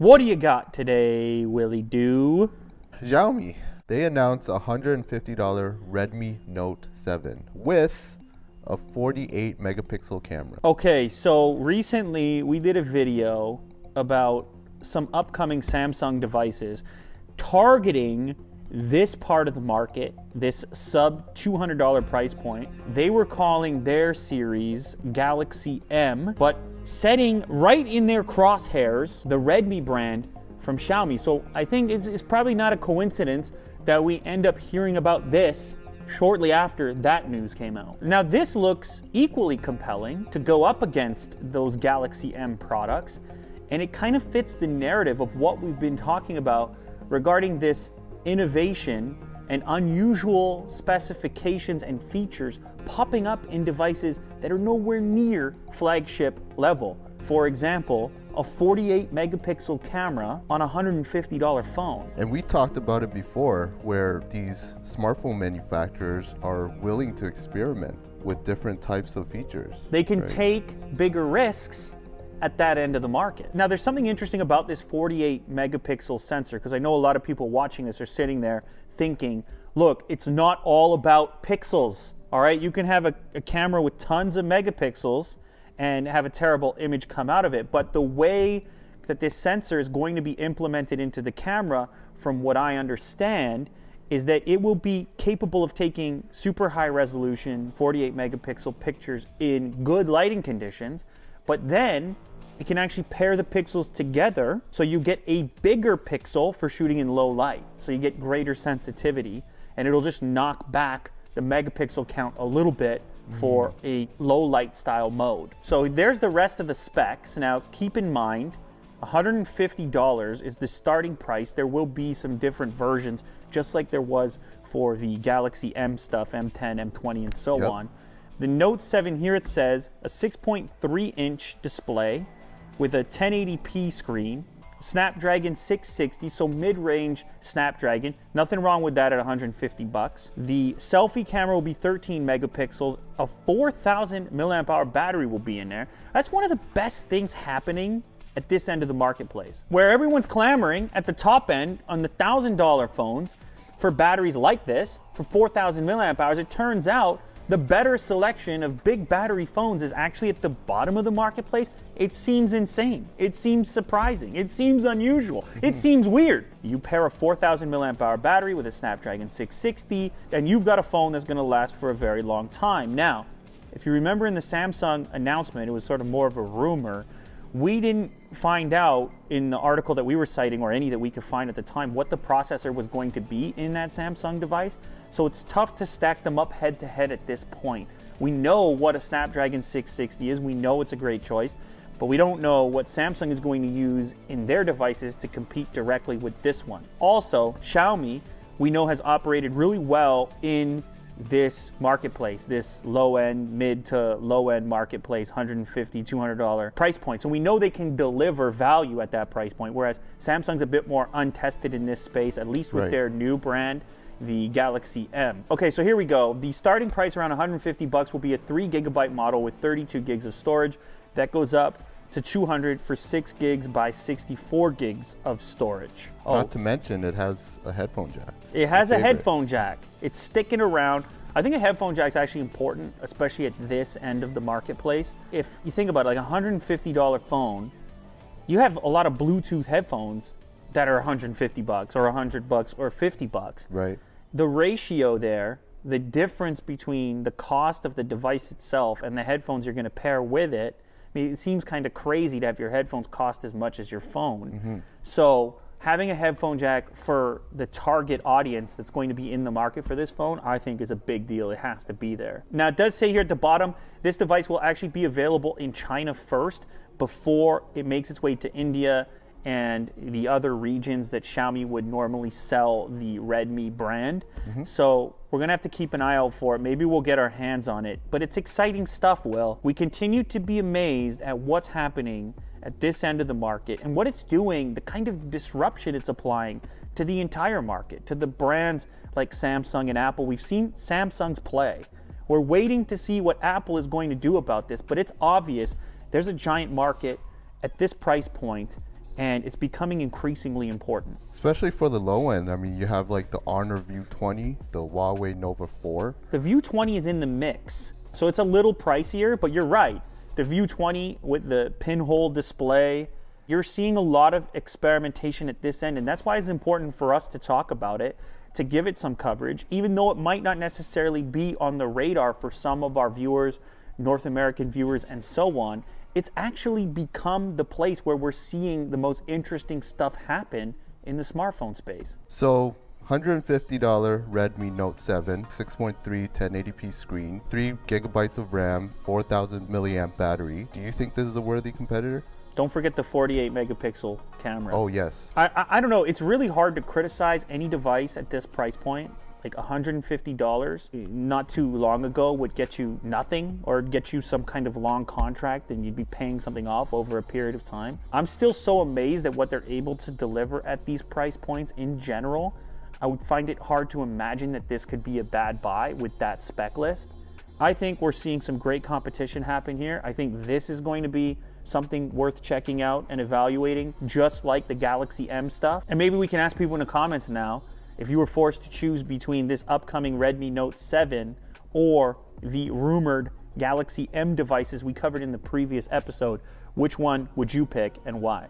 What do you got today, Willie Doo? Xiaomi, they announced a $150 Redmi Note 7 with a 48 megapixel camera. Okay, so recently we did a video about some upcoming Samsung devices targeting this part of the market, this sub $200 price point. They were calling their series Galaxy M, but setting right in their crosshairs the Redmi brand from Xiaomi. So I think it's probably not a coincidence that we end up hearing about this shortly after that news came out. Now this looks equally compelling to go up against those Galaxy M products, and it kind of fits the narrative of what we've been talking about regarding this innovation and unusual specifications and features popping up in devices that are nowhere near flagship level. For example, a 48 megapixel camera on a $150 phone. And we talked about it before, where these smartphone manufacturers are willing to experiment with different types of features. They can take bigger risks at that end of the market. Now there's something interesting about this 48 megapixel sensor, because I know a lot of people watching this are sitting there thinking, look, it's not all about pixels, all right? You can have a camera with tons of megapixels and have a terrible image come out of it, but the way that this sensor is going to be implemented into the camera, from what I understand, is that it will be capable of taking super high resolution 48 megapixel pictures in good lighting conditions, but then it can actually pair the pixels together so you get a bigger pixel for shooting in low light. So you get greater sensitivity, and it'll just knock back the megapixel count a little bit for a low light style mode. So there's the rest of the specs. Now keep in mind, $150 is the starting price. There will be some different versions, just like there was for the Galaxy M stuff, M10, M20, and so on. The Note 7 here, it says a 6.3 inch display with a 1080p screen, Snapdragon 660, so mid-range Snapdragon. Nothing wrong with that at 150 bucks. The selfie camera will be 13 megapixels. A 4,000 milliamp hour battery will be in there. That's one of the best things happening at this end of the marketplace, where everyone's clamoring at the top end on the $1,000 phones for batteries like this for 4,000 milliamp hours. It turns out the better selection of big battery phones is actually at the bottom of the marketplace. It seems insane. It seems surprising. It seems unusual. It seems weird. You pair a 4,000 milliamp hour battery with a Snapdragon 660, and you've got a phone that's gonna last for a very long time. Now, if you remember in the Samsung announcement, it was sort of more of a rumor. We didn't find out in the article that we were citing, or any that we could find at the time, what the processor was going to be in that Samsung device. So it's tough to stack them up head to head at this point. We know what a Snapdragon 660 is. We know it's a great choice, but we don't know what Samsung is going to use in their devices to compete directly with this one. Also, Xiaomi, we know, has operated really well in this marketplace, this low-end, mid to low-end marketplace, $150, $200 price point. So we know they can deliver value at that price point, whereas Samsung's a bit more untested in this space, at least with their new brand, the Galaxy M. Okay, so here we go. The starting price around 150 bucks will be a 3 gigabyte model with 32 gigs of storage. That goes up to 200 for 6 gigs by 64 gigs of storage. Not to mention, it has a headphone jack. It has a headphone jack. It's sticking around. I think a headphone jack is actually important, especially at this end of the marketplace. If you think about it, like a $150 phone, you have a lot of Bluetooth headphones that are 150 bucks or 100 bucks or 50 bucks. Right. The ratio there, the difference between the cost of the device itself and the headphones you're going to pair with it, I mean, it seems kind of crazy to have your headphones cost as much as your phone. So having a headphone jack for the target audience that's going to be in the market for this phone, I think is a big deal. It has to be there. Now, it does say here at the bottom, this device will actually be available in China first before it makes its way to India and the other regions that Xiaomi would normally sell the Redmi brand. So we're gonna have to keep an eye out for it. Maybe we'll get our hands on it, but it's exciting stuff, Will. We continue to be amazed at what's happening at this end of the market and what it's doing, the kind of disruption it's applying to the entire market, to the brands like Samsung and Apple. We've seen Samsung's play. We're waiting to see what Apple is going to do about this, but it's obvious there's a giant market at this price point, and it's becoming increasingly important. Especially for the low end. I mean, you have like the Honor View 20, the Huawei Nova 4. The View 20 is in the mix, so it's a little pricier, but you're right. The View 20 with the pinhole display, you're seeing a lot of experimentation at this end, and that's why it's important for us to talk about it, to give it some coverage, even though it might not necessarily be on the radar for some of our viewers, North American viewers, and so on. It's actually become the place where we're seeing the most interesting stuff happen in the smartphone space. So $150 Redmi Note 7, 6.3 1080p screen, 3 gigabytes of RAM, 4000 milliamp battery. Do you think this is a worthy competitor? Don't forget the 48 megapixel camera. Oh yes. I don't know, it's really hard to criticize any device at this price point. Like $150 not too long ago would get you nothing, or get you some kind of long contract and you'd be paying something off over a period of time. I'm still so amazed at what they're able to deliver at these price points in general. I would find it hard to imagine that this could be a bad buy with that spec list. I think we're seeing some great competition happen here. I think this is going to be something worth checking out and evaluating, just like the Galaxy M stuff. And maybe we can ask people in the comments now, if you were forced to choose between this upcoming Redmi Note 7 or the rumored Galaxy M devices we covered in the previous episode, which one would you pick and why?